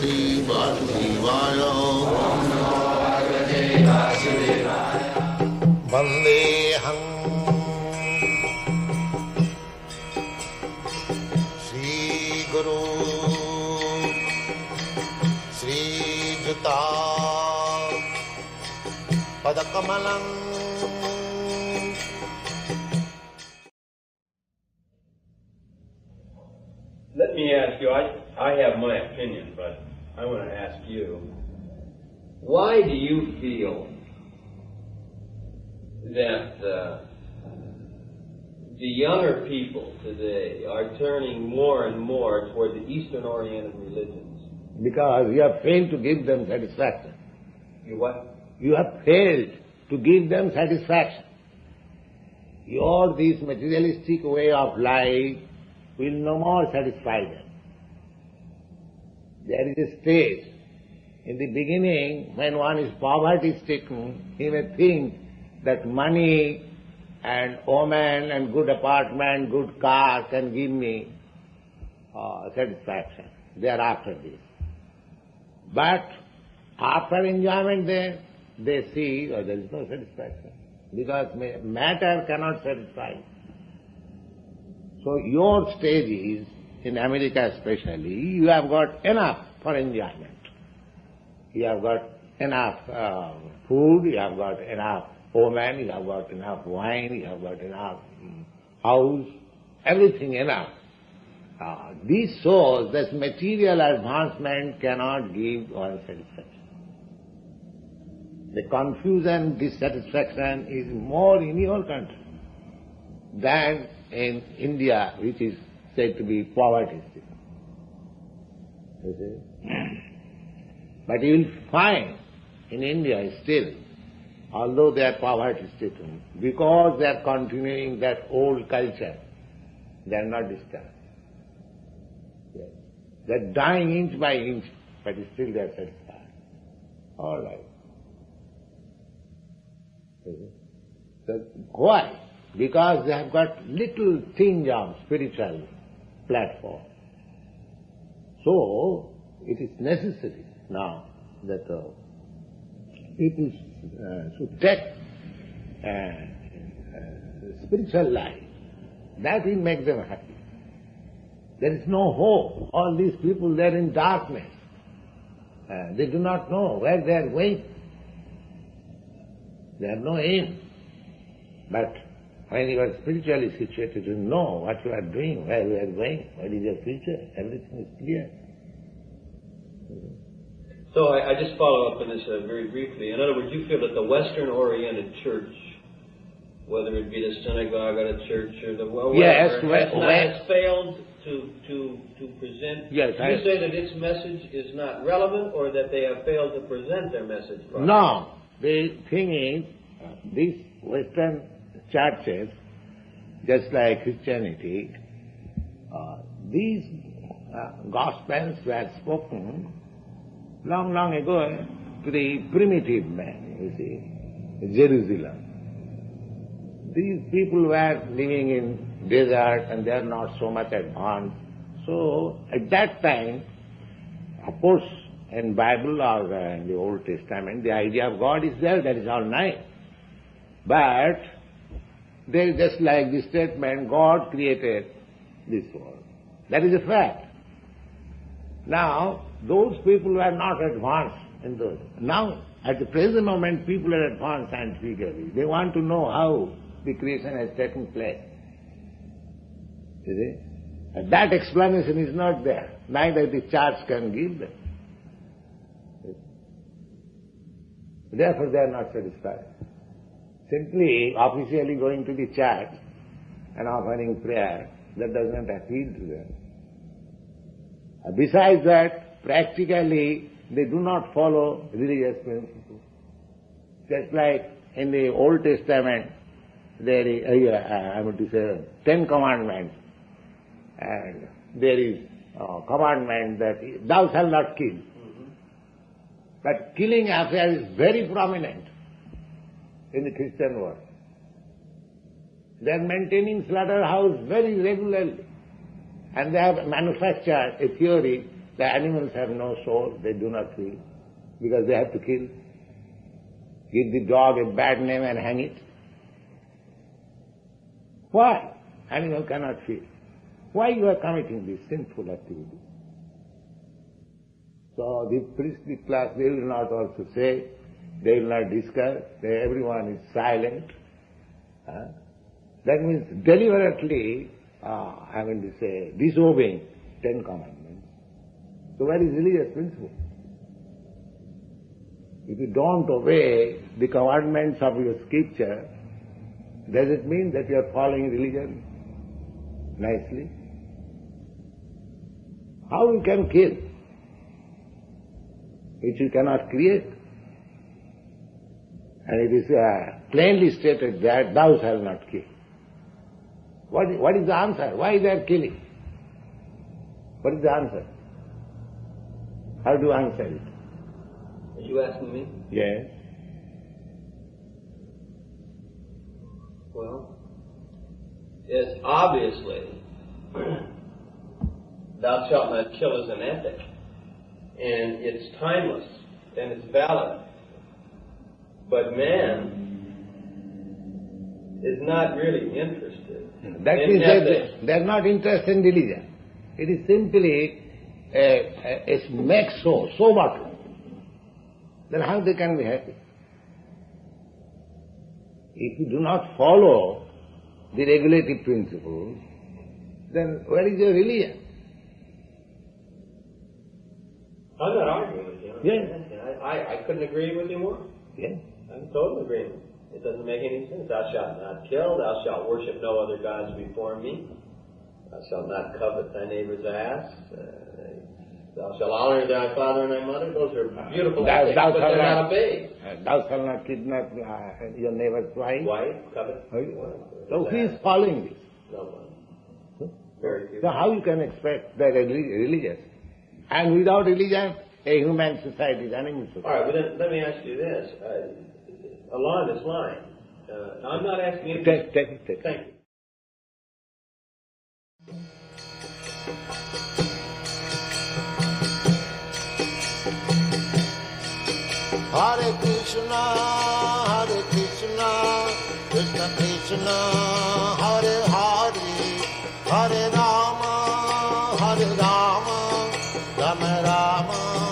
Bhagavate Vasudevaya. Vandeham Sri Guru Sri Juta Padakamalam. Let me ask you, I have my opinion, but I want to ask you, why do you feel that the younger people today are turning more and more toward the Eastern-oriented religions? Because you have failed to give them satisfaction. You what? You have failed to give them satisfaction. Your this materialistic way of life will no more satisfy them. There is a stage. In the beginning, when one is poverty-stricken, he may think that money and woman and good apartment, good car can give me satisfaction thereafter this. But after enjoyment they see there is no satisfaction, because matter cannot satisfy. So your stage is, in America especially, you have got enough for enjoyment. You have got enough food, you have got enough woman, you have got enough wine, you have got enough house, everything enough. This shows that material advancement cannot give one satisfaction. The confusion, dissatisfaction is more in your country than in India, which is said to be poverty-stricken. You see? But you will find in India still, although they are poverty-stricken, because they are continuing that old culture, they are not disturbed. Yes. They are dying inch by inch, but still they are satisfied. All right. So why? Because they have got little tinge of spiritual platform. So it is necessary now that people should take spiritual life. That will make them happy. There is no hope. All these people, they are in darkness. They do not know where they are going. They have no aim. But when you are spiritually situated, you know what you are doing, where you are going, what is your future, everything is clear. So I just follow up on this very briefly. In other words, you feel that the Western-oriented church, whether it be the synagogue or the church or the whatever, has failed to present. Yes, you say that its message is not relevant, or that they have failed to present their message properly? No. The thing is, these Western churches, just like Christianity, these Gospels were spoken long, long ago to the primitive man, you see, Jerusalem. These people were living in desert and they are not so much advanced. So at that time, of course, in Bible or in the Old Testament, the idea of God is there, that is all nice. But there is just like the statement, God created this world. That is a fact. Now, those people were not advanced in those. Now, at the present moment, people are advanced scientifically. They want to know how the creation has taken place. You see? And that explanation is not there. Neither the church can give them. Therefore, they are not satisfied. Simply, officially going to the church and offering prayer, that does not appeal to them. Besides that, practically, they do not follow religious principles. Just like in the Old Testament, there is, 10 commandments, and there is a commandment that thou shalt not kill. But killing affair is very prominent in the Christian world. They are maintaining slaughterhouse very regularly. And they have manufactured a theory The animals have no soul, they do not feel, because they have to kill. Give the dog a bad name and hang it. Why? Animal cannot feel. Why you are committing this sinful activity? So the priestly class, they will not also say, they will not discuss, everyone is silent. That means deliberately, disobeying 10 commandments. So where is religious principle? If you don't obey the commandments of your scripture, does it mean that you are following religion nicely? How you can kill which you cannot create? And it is plainly stated that thou shalt not kill. What is the answer? Why they are killing? What is the answer? How do you answer it? Are you asking me? Yes. Well, it's obviously thou shalt not kill is an ethic, and it's timeless, and it's valid. But man is not really interested. That means that they are not interested in religion. It is simply a make so bottle. Then how they can be happy? If you do not follow the regulative principles, then where is your religion? I'm not arguing with you. Yes. I couldn't agree with you more. Yes. I'm totally agreeing. It doesn't make any sense. Thou shalt not kill. Thou shalt worship no other gods before me. Thou shalt not covet thy neighbor's ass. Thou shalt honor thy father and thy mother. Those are beautiful ethics, but they're not obeyed. Thou shalt not kidnap your neighbor's wife. Wife, covet. So who is following this? No one. Very few. So how you can expect that religious? And without religion, a human society is animal society. All right, well then, let me ask you this. Along this line, I'm not asking you... Take. Thank you. Hare Krishna, Krishna Krishna, Hare Hare, Hare Rama, Rama Rama.